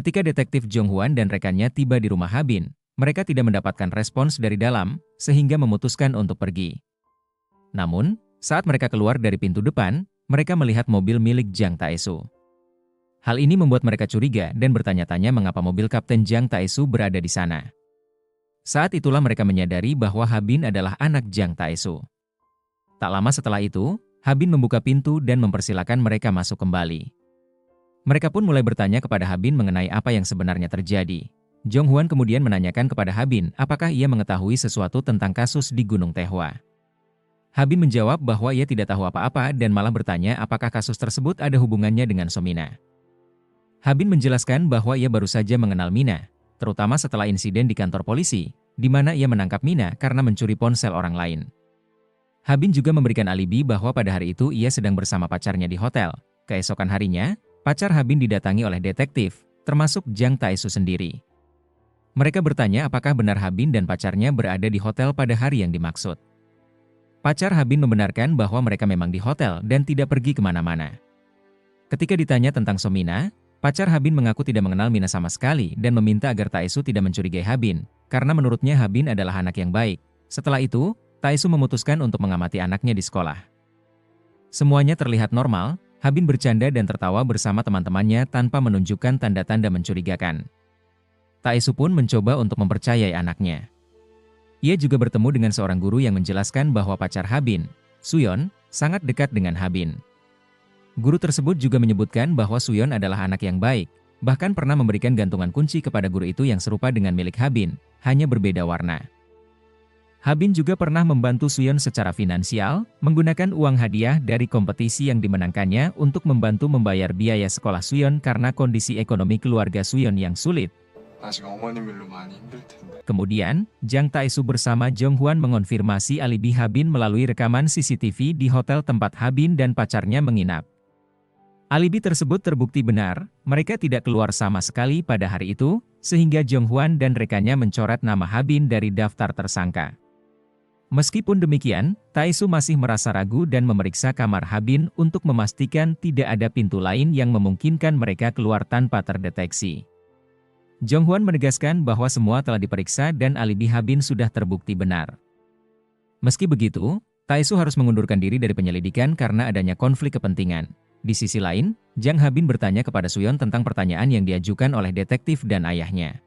Ketika detektif Jong Hwan dan rekannya tiba di rumah Habin, mereka tidak mendapatkan respons dari dalam, sehingga memutuskan untuk pergi. Namun, saat mereka keluar dari pintu depan, mereka melihat mobil milik Jang Tae-su. Hal ini membuat mereka curiga dan bertanya-tanya mengapa mobil Kapten Jang Tae-su berada di sana. Saat itulah mereka menyadari bahwa Habin adalah anak Jang Tae-su. Tak lama setelah itu, Habin membuka pintu dan mempersilakan mereka masuk kembali. Mereka pun mulai bertanya kepada Habin mengenai apa yang sebenarnya terjadi. Jong Hwan kemudian menanyakan kepada Habin apakah ia mengetahui sesuatu tentang kasus di Gunung Taehwa. Habin menjawab bahwa ia tidak tahu apa-apa dan malah bertanya apakah kasus tersebut ada hubungannya dengan Somina. Habin menjelaskan bahwa ia baru saja mengenal Mina, terutama setelah insiden di kantor polisi, di mana ia menangkap Mina karena mencuri ponsel orang lain. Habin juga memberikan alibi bahwa pada hari itu ia sedang bersama pacarnya di hotel. Keesokan harinya, pacar Habin didatangi oleh detektif, termasuk Jang Tae-su sendiri. Mereka bertanya apakah benar Habin dan pacarnya berada di hotel pada hari yang dimaksud. Pacar Habin membenarkan bahwa mereka memang di hotel dan tidak pergi kemana-mana. Ketika ditanya tentang Somina, pacar Habin mengaku tidak mengenal Mina sama sekali dan meminta agar Tae-su tidak mencurigai Habin, karena menurutnya Habin adalah anak yang baik. Setelah itu, Tae-su memutuskan untuk mengamati anaknya di sekolah. Semuanya terlihat normal, Habin bercanda dan tertawa bersama teman-temannya tanpa menunjukkan tanda-tanda mencurigakan. Tae-su pun mencoba untuk mempercayai anaknya. Ia juga bertemu dengan seorang guru yang menjelaskan bahwa pacar Habin, Suyeon, sangat dekat dengan Habin. Guru tersebut juga menyebutkan bahwa Suyeon adalah anak yang baik, bahkan pernah memberikan gantungan kunci kepada guru itu yang serupa dengan milik Habin, hanya berbeda warna. Habin juga pernah membantu Suyeon secara finansial, menggunakan uang hadiah dari kompetisi yang dimenangkannya untuk membantu membayar biaya sekolah Suyeon karena kondisi ekonomi keluarga Suyeon yang sulit. Kemudian, Jang Tae-su bersama Jong Hwan mengonfirmasi alibi Habin melalui rekaman CCTV di hotel tempat Habin dan pacarnya menginap. Alibi tersebut terbukti benar, mereka tidak keluar sama sekali pada hari itu, sehingga Jong Hwan dan rekannya mencoret nama Habin dari daftar tersangka. Meskipun demikian, Tae-su masih merasa ragu dan memeriksa kamar Habin untuk memastikan tidak ada pintu lain yang memungkinkan mereka keluar tanpa terdeteksi. Jong Hwan menegaskan bahwa semua telah diperiksa dan alibi Habin sudah terbukti benar. Meski begitu, Tae-su harus mengundurkan diri dari penyelidikan karena adanya konflik kepentingan. Di sisi lain, Jang Habin bertanya kepada Suyeon tentang pertanyaan yang diajukan oleh detektif dan ayahnya.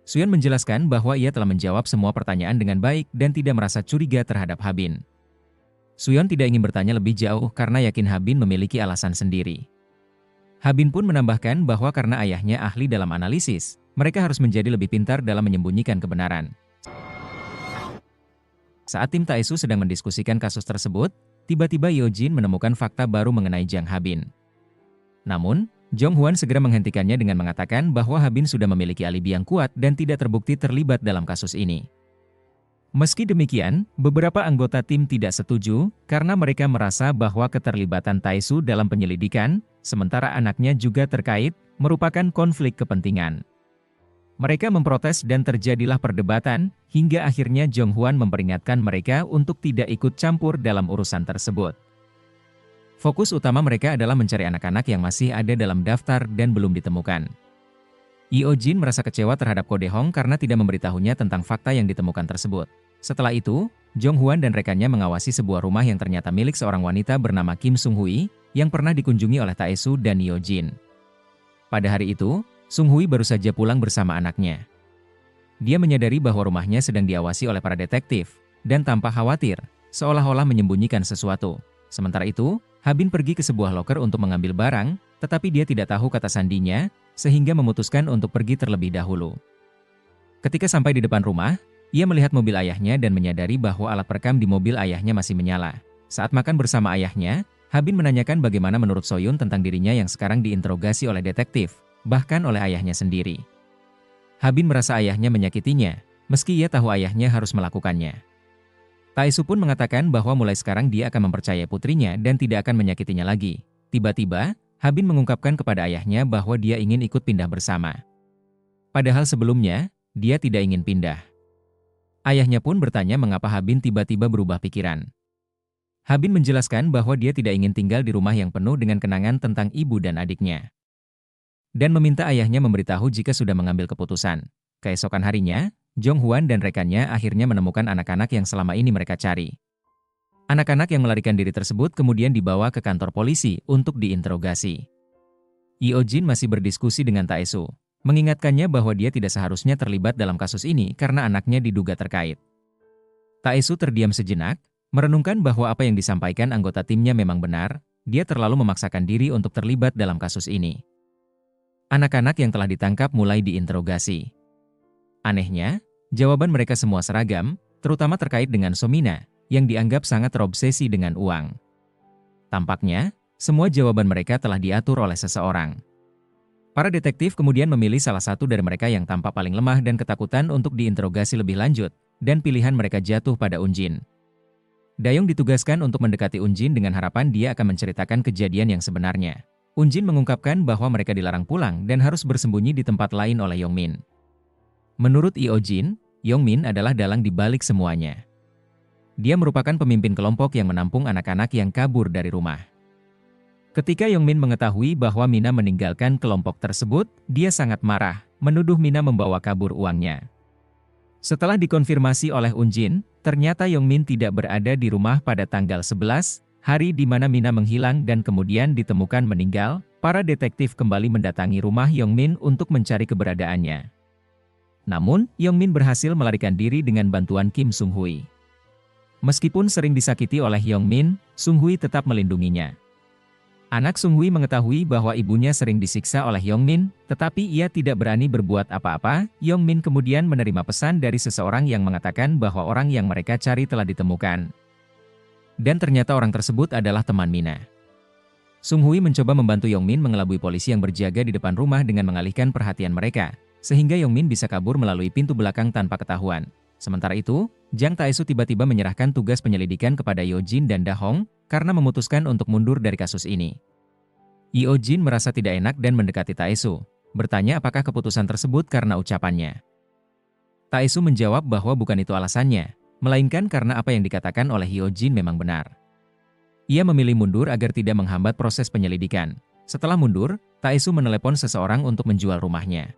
Suyeon menjelaskan bahwa ia telah menjawab semua pertanyaan dengan baik dan tidak merasa curiga terhadap Habin. Suyeon tidak ingin bertanya lebih jauh karena yakin Habin memiliki alasan sendiri. Habin pun menambahkan bahwa karena ayahnya ahli dalam analisis, mereka harus menjadi lebih pintar dalam menyembunyikan kebenaran. Saat tim Tae-su sedang mendiskusikan kasus tersebut, tiba-tiba Yeojin menemukan fakta baru mengenai Jang Habin. Namun, Jong Hwan segera menghentikannya dengan mengatakan bahwa Habin sudah memiliki alibi yang kuat dan tidak terbukti terlibat dalam kasus ini. Meski demikian, beberapa anggota tim tidak setuju karena mereka merasa bahwa keterlibatan Tae-su dalam penyelidikan, sementara anaknya juga terkait, merupakan konflik kepentingan. Mereka memprotes dan terjadilah perdebatan, hingga akhirnya Jong Hwan memperingatkan mereka untuk tidak ikut campur dalam urusan tersebut. Fokus utama mereka adalah mencari anak-anak yang masih ada dalam daftar dan belum ditemukan. Yeojin merasa kecewa terhadap Ko De-hong karena tidak memberitahunya tentang fakta yang ditemukan tersebut. Setelah itu, Jong Hwan dan rekannya mengawasi sebuah rumah yang ternyata milik seorang wanita bernama Kim Sung Hui, yang pernah dikunjungi oleh Tae-su dan Yeojin. Pada hari itu, Sung Hui baru saja pulang bersama anaknya. Dia menyadari bahwa rumahnya sedang diawasi oleh para detektif, dan tanpa khawatir, seolah-olah menyembunyikan sesuatu. Sementara itu, Habin pergi ke sebuah loker untuk mengambil barang, tetapi dia tidak tahu kata sandinya, sehingga memutuskan untuk pergi terlebih dahulu. Ketika sampai di depan rumah, ia melihat mobil ayahnya dan menyadari bahwa alat perekam di mobil ayahnya masih menyala. Saat makan bersama ayahnya, Habin menanyakan bagaimana menurut Soyun tentang dirinya yang sekarang diinterogasi oleh detektif, bahkan oleh ayahnya sendiri. Habin merasa ayahnya menyakitinya, meski ia tahu ayahnya harus melakukannya. Tae-su pun mengatakan bahwa mulai sekarang dia akan mempercayai putrinya dan tidak akan menyakitinya lagi. Tiba-tiba, Habin mengungkapkan kepada ayahnya bahwa dia ingin ikut pindah bersama. Padahal sebelumnya, dia tidak ingin pindah. Ayahnya pun bertanya mengapa Habin tiba-tiba berubah pikiran. Habin menjelaskan bahwa dia tidak ingin tinggal di rumah yang penuh dengan kenangan tentang ibu dan adiknya. dan meminta ayahnya memberitahu jika sudah mengambil keputusan. Keesokan harinya, Jong Hwan dan rekannya akhirnya menemukan anak-anak yang selama ini mereka cari. Anak-anak yang melarikan diri tersebut kemudian dibawa ke kantor polisi untuk diinterogasi. Yeo Jin masih berdiskusi dengan Taesu, mengingatkannya bahwa dia tidak seharusnya terlibat dalam kasus ini karena anaknya diduga terkait. Taesu terdiam sejenak, merenungkan bahwa apa yang disampaikan anggota timnya memang benar, dia terlalu memaksakan diri untuk terlibat dalam kasus ini. Anak-anak yang telah ditangkap mulai diinterogasi. Anehnya, jawaban mereka semua seragam, terutama terkait dengan Somina, yang dianggap sangat terobsesi dengan uang. Tampaknya, semua jawaban mereka telah diatur oleh seseorang. Para detektif kemudian memilih salah satu dari mereka yang tampak paling lemah dan ketakutan untuk diinterogasi lebih lanjut, dan pilihan mereka jatuh pada Unjin. Dayong ditugaskan untuk mendekati Unjin dengan harapan dia akan menceritakan kejadian yang sebenarnya. Unjin mengungkapkan bahwa mereka dilarang pulang dan harus bersembunyi di tempat lain oleh Yongmin. Menurut Yeo Jin, Yongmin adalah dalang di balik semuanya. Dia merupakan pemimpin kelompok yang menampung anak-anak yang kabur dari rumah. Ketika Yongmin mengetahui bahwa Mina meninggalkan kelompok tersebut, dia sangat marah, menuduh Mina membawa kabur uangnya. Setelah dikonfirmasi oleh Unjin, ternyata Yongmin tidak berada di rumah pada tanggal 11, hari di mana Mina menghilang dan kemudian ditemukan meninggal. Para detektif kembali mendatangi rumah Yongmin untuk mencari keberadaannya. Namun, Yongmin berhasil melarikan diri dengan bantuan Kim Sung Hui. Meskipun sering disakiti oleh Yongmin, Sung Hui tetap melindunginya. Anak Sung Hui mengetahui bahwa ibunya sering disiksa oleh Yongmin, tetapi ia tidak berani berbuat apa-apa. Yongmin kemudian menerima pesan dari seseorang yang mengatakan bahwa orang yang mereka cari telah ditemukan. Dan ternyata orang tersebut adalah teman Mina. Sung Hui mencoba membantu Yongmin mengelabui polisi yang berjaga di depan rumah dengan mengalihkan perhatian mereka, sehingga Yongmin bisa kabur melalui pintu belakang tanpa ketahuan. Sementara itu, Jang Taesu tiba-tiba menyerahkan tugas penyelidikan kepada Yeo Jin dan Da Hong, karena memutuskan untuk mundur dari kasus ini. Yeo Jin merasa tidak enak dan mendekati Taesu, bertanya apakah keputusan tersebut karena ucapannya. Taesu menjawab bahwa bukan itu alasannya, melainkan karena apa yang dikatakan oleh Yeo Jin memang benar. Ia memilih mundur agar tidak menghambat proses penyelidikan. Setelah mundur, Taesu menelepon seseorang untuk menjual rumahnya.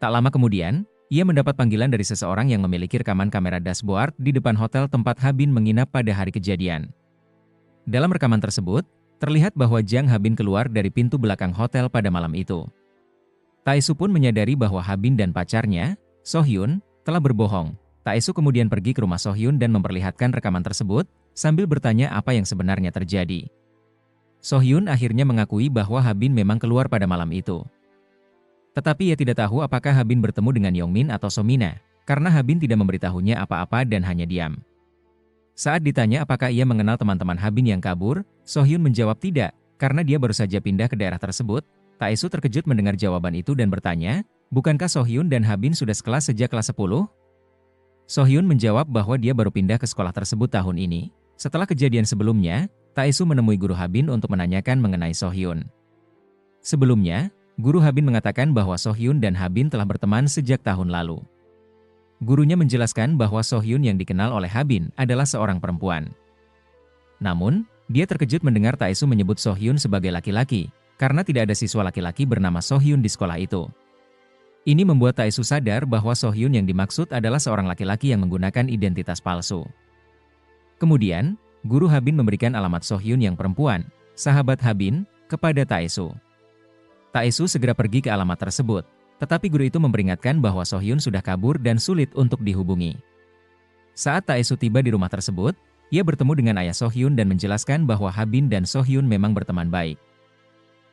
Tak lama kemudian, ia mendapat panggilan dari seseorang yang memiliki rekaman kamera dashboard di depan hotel tempat Habin menginap pada hari kejadian. Dalam rekaman tersebut, terlihat bahwa Jang Habin keluar dari pintu belakang hotel pada malam itu. Taesu pun menyadari bahwa Habin dan pacarnya, So-hyun, telah berbohong. Taesu kemudian pergi ke rumah So-hyun dan memperlihatkan rekaman tersebut, sambil bertanya apa yang sebenarnya terjadi. So-hyun akhirnya mengakui bahwa Habin memang keluar pada malam itu. Tetapi ia tidak tahu apakah Habin bertemu dengan Yongmin atau Somina, karena Habin tidak memberitahunya apa-apa dan hanya diam. Saat ditanya apakah ia mengenal teman-teman Habin yang kabur, So-hyun menjawab tidak, karena dia baru saja pindah ke daerah tersebut. Taesu terkejut mendengar jawaban itu dan bertanya, bukankah So-hyun dan Habin sudah sekelas sejak kelas 10? So-hyun menjawab bahwa dia baru pindah ke sekolah tersebut tahun ini. Setelah kejadian sebelumnya, Taesu menemui guru Habin untuk menanyakan mengenai So-hyun. Sebelumnya, guru Habin mengatakan bahwa So-hyun dan Habin telah berteman sejak tahun lalu. Gurunya menjelaskan bahwa So-hyun yang dikenal oleh Habin adalah seorang perempuan. Namun, dia terkejut mendengar Taesu menyebut So-hyun sebagai laki-laki, karena tidak ada siswa laki-laki bernama So-hyun di sekolah itu. Ini membuat Taesu sadar bahwa So-hyun yang dimaksud adalah seorang laki-laki yang menggunakan identitas palsu. Kemudian, guru Habin memberikan alamat So-hyun yang perempuan, sahabat Habin, kepada Taesu. Taesu segera pergi ke alamat tersebut, tetapi guru itu memperingatkan bahwa So-hyun sudah kabur dan sulit untuk dihubungi. Saat Taesu tiba di rumah tersebut, ia bertemu dengan ayah So-hyun dan menjelaskan bahwa Habin dan So-hyun memang berteman baik.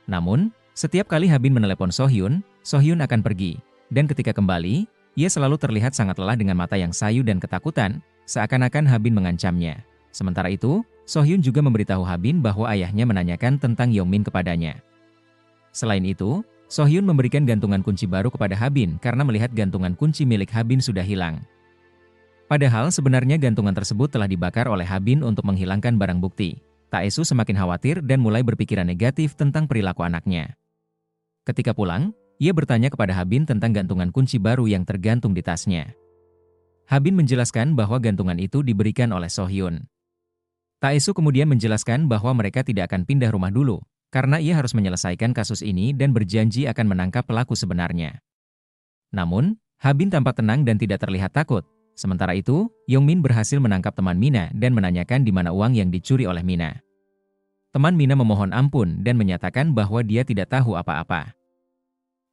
Namun, setiap kali Habin menelepon So-hyun, So-hyun akan pergi, dan ketika kembali, ia selalu terlihat sangat lelah dengan mata yang sayu dan ketakutan, seakan-akan Habin mengancamnya. Sementara itu, So-hyun juga memberitahu Habin bahwa ayahnya menanyakan tentang Yongmin kepadanya. Selain itu, So-hyun memberikan gantungan kunci baru kepada Habin karena melihat gantungan kunci milik Habin sudah hilang. Padahal sebenarnya gantungan tersebut telah dibakar oleh Habin untuk menghilangkan barang bukti. Taesu semakin khawatir dan mulai berpikiran negatif tentang perilaku anaknya. Ketika pulang, ia bertanya kepada Habin tentang gantungan kunci baru yang tergantung di tasnya. Habin menjelaskan bahwa gantungan itu diberikan oleh So-hyun. Taesu kemudian menjelaskan bahwa mereka tidak akan pindah rumah dulu, karena ia harus menyelesaikan kasus ini dan berjanji akan menangkap pelaku sebenarnya. Namun, Habin tampak tenang dan tidak terlihat takut. Sementara itu, Yongmin berhasil menangkap teman Mina dan menanyakan di mana uang yang dicuri oleh Mina. Teman Mina memohon ampun dan menyatakan bahwa dia tidak tahu apa-apa.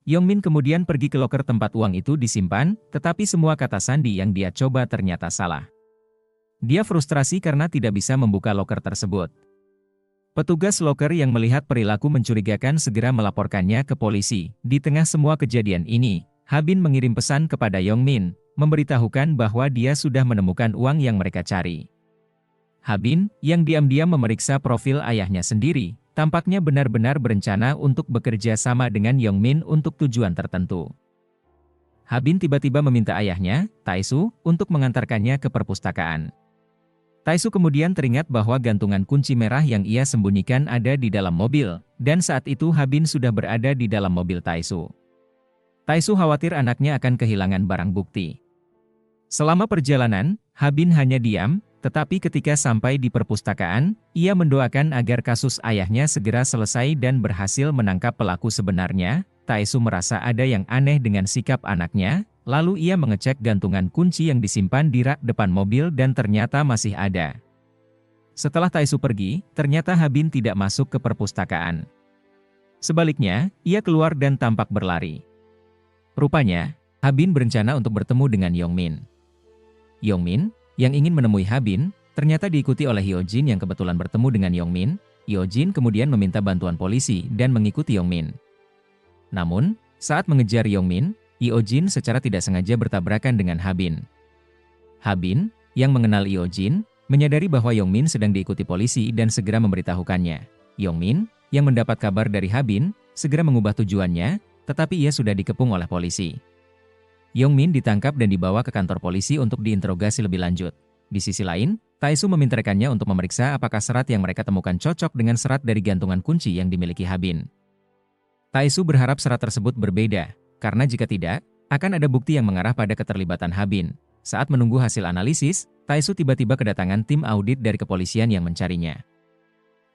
Yongmin kemudian pergi ke loker tempat uang itu disimpan, tetapi semua kata sandi yang dia coba ternyata salah. Dia frustrasi karena tidak bisa membuka loker tersebut. Petugas loker yang melihat perilaku mencurigakan segera melaporkannya ke polisi. Di tengah semua kejadian ini, Habin mengirim pesan kepada Yongmin, memberitahukan bahwa dia sudah menemukan uang yang mereka cari. Habin, yang diam-diam memeriksa profil ayahnya sendiri, tampaknya benar-benar berencana untuk bekerja sama dengan Yongmin untuk tujuan tertentu. Habin tiba-tiba meminta ayahnya, Taesu, untuk mengantarkannya ke perpustakaan. Taesu kemudian teringat bahwa gantungan kunci merah yang ia sembunyikan ada di dalam mobil, dan saat itu Habin sudah berada di dalam mobil Taesu. Taesu khawatir anaknya akan kehilangan barang bukti. Selama perjalanan, Habin hanya diam, tetapi ketika sampai di perpustakaan, ia mendoakan agar kasus ayahnya segera selesai dan berhasil menangkap pelaku sebenarnya. Taesu merasa ada yang aneh dengan sikap anaknya, lalu ia mengecek gantungan kunci yang disimpan di rak depan mobil dan ternyata masih ada. Setelah Taesu pergi, ternyata Habin tidak masuk ke perpustakaan. Sebaliknya, ia keluar dan tampak berlari. Rupanya, Habin berencana untuk bertemu dengan Yongmin. Yongmin, yang ingin menemui Habin, ternyata diikuti oleh Hyojin yang kebetulan bertemu dengan Yongmin. Hyojin kemudian meminta bantuan polisi dan mengikuti Yongmin. Namun, saat mengejar Yongmin, Hyojin secara tidak sengaja bertabrakan dengan Habin. Habin, yang mengenal Hyojin, menyadari bahwa Yongmin sedang diikuti polisi dan segera memberitahukannya. Yongmin, yang mendapat kabar dari Habin, segera mengubah tujuannya, tetapi ia sudah dikepung oleh polisi. Yongmin ditangkap dan dibawa ke kantor polisi untuk diinterogasi lebih lanjut. Di sisi lain, Taesu meminta rekannya untuk memeriksa apakah serat yang mereka temukan cocok dengan serat dari gantungan kunci yang dimiliki Habin. Taesu berharap serat tersebut berbeda, karena jika tidak, akan ada bukti yang mengarah pada keterlibatan Habin. Saat menunggu hasil analisis, Taesu tiba-tiba kedatangan tim audit dari kepolisian yang mencarinya.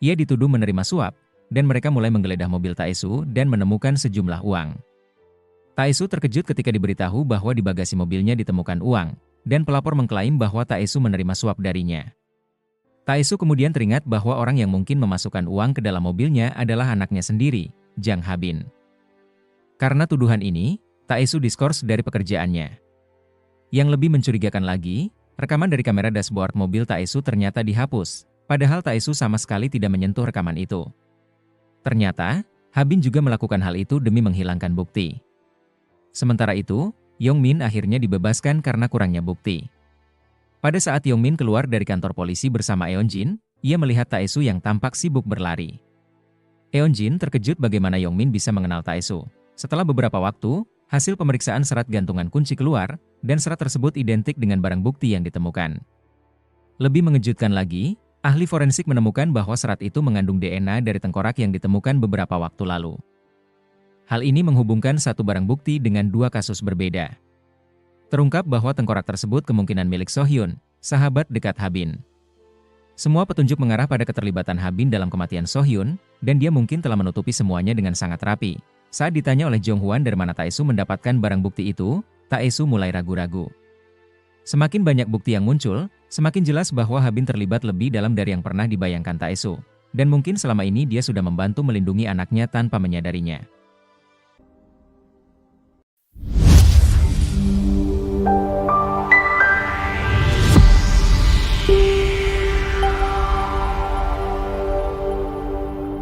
Ia dituduh menerima suap, dan mereka mulai menggeledah mobil Taesu dan menemukan sejumlah uang. Taesu terkejut ketika diberitahu bahwa di bagasi mobilnya ditemukan uang, dan pelapor mengklaim bahwa Taesu menerima suap darinya. Taesu kemudian teringat bahwa orang yang mungkin memasukkan uang ke dalam mobilnya adalah anaknya sendiri, Jang Habin. Karena tuduhan ini, Taesu diskors dari pekerjaannya. Yang lebih mencurigakan lagi, rekaman dari kamera dashboard mobil Taesu ternyata dihapus, padahal Taesu sama sekali tidak menyentuh rekaman itu. Ternyata, Habin juga melakukan hal itu demi menghilangkan bukti. Sementara itu, Yongmin akhirnya dibebaskan karena kurangnya bukti. Pada saat Yongmin keluar dari kantor polisi bersama Eonjin, ia melihat Taesu yang tampak sibuk berlari. Eonjin terkejut bagaimana Yongmin bisa mengenal Taesu. Setelah beberapa waktu, hasil pemeriksaan serat gantungan kunci keluar, dan serat tersebut identik dengan barang bukti yang ditemukan. Lebih mengejutkan lagi, ahli forensik menemukan bahwa serat itu mengandung DNA dari tengkorak yang ditemukan beberapa waktu lalu. Hal ini menghubungkan satu barang bukti dengan dua kasus berbeda. Terungkap bahwa tengkorak tersebut kemungkinan milik Sohyun, sahabat dekat Habin. Semua petunjuk mengarah pada keterlibatan Habin dalam kematian Sohyun, dan dia mungkin telah menutupi semuanya dengan sangat rapi. Saat ditanya oleh Jong Hwan dari mana Taesu mendapatkan barang bukti itu, Taesu mulai ragu-ragu. Semakin banyak bukti yang muncul, semakin jelas bahwa Habin terlibat lebih dalam dari yang pernah dibayangkan Taesu. Dan mungkin selama ini dia sudah membantu melindungi anaknya tanpa menyadarinya.